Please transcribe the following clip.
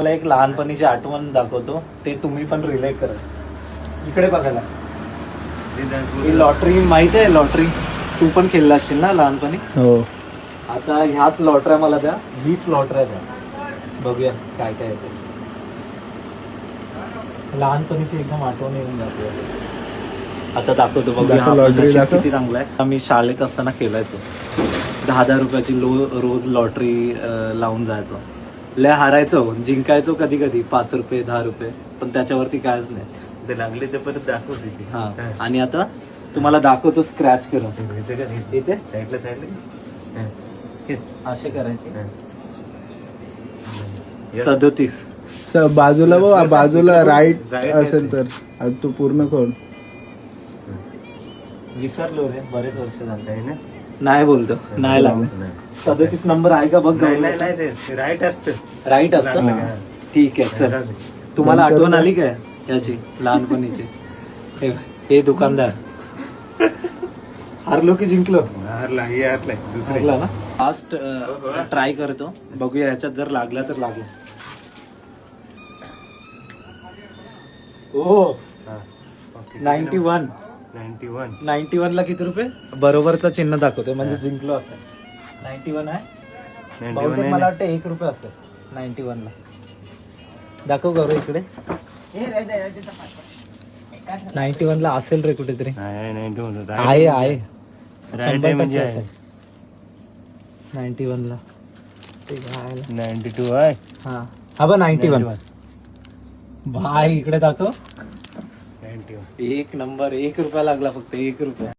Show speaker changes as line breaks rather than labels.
मला एक लहानपणीची आठवण दाखवतो, ते तुम्ही पण रिलेट करा. इकडे बघायला ही लॉटरी माहित आहे. लॉटरी तू पण खेळला असशील ना लहानपणी.
हो.
आता ह्याच लॉटऱ्या मला द्या, हीच लॉटऱ्या द्या, बघूया काय काय येते. लहानपणीची एकदम आठवण येऊन जाते. आता दाखवतो बघूया.
दाखव,
आपलं
लॉटरी
नशीब
दाखव.
किती चांगलं आहे. आम्ही शाळेत असताना खेळायचो. 10,000 रुपयाची रोज लॉटरी लावून जायचो. लय हारायचो, जिंकायचो कधी कधी 5 रुपये 10 रुपये, पण त्याच्यावरती कायच नाही.
ते लागले ते परत दाखवते.
हा, आणि आता तुम्हाला दाखवतो स्क्रॅच करून. इथे
साईडला
असे करायचे. 37.
बाजूला बघ, बाजूला राईट
right
असेल तर आता तू पूर्ण कर.
विसरलो रे, बरेच वर्ष झाले.
आहे ना.
नाही बोलतो, नाही लागलं. 37 नंबर आहे का बघ.
नाही ते राईट असतं.
राईट असतं.
लागलं का?
ठीक आहे, चल. तुम्हाला
नंतर
आठवण
ना-
आली काय याची लहानपणीची? हे दुकानदार हारलो की जिंकलो?
हारला दुसरे
हारला ना. फास्ट ट्राय करतो, बघूया ह्याच्यात जर लागला तर लागला. ओ 91. 91 ला किती रुपये? बरोबरचं चिन्ह दाखवतो म्हणजे जिंकलो असं. 91 आहे. बहुतेक मला वाटतं 1 रुपये असेल 91 ला. दाखव गौरव इकडे. 91 ला असेल रे कुठेतरी. आहे आहे 100% असेल 91 ला.
92 आहे.
हा हा बघ 91. भाई इकडे दाखव.
91.
1 नंबर. 1 रुपया लागला फक्त. 1 रुपया.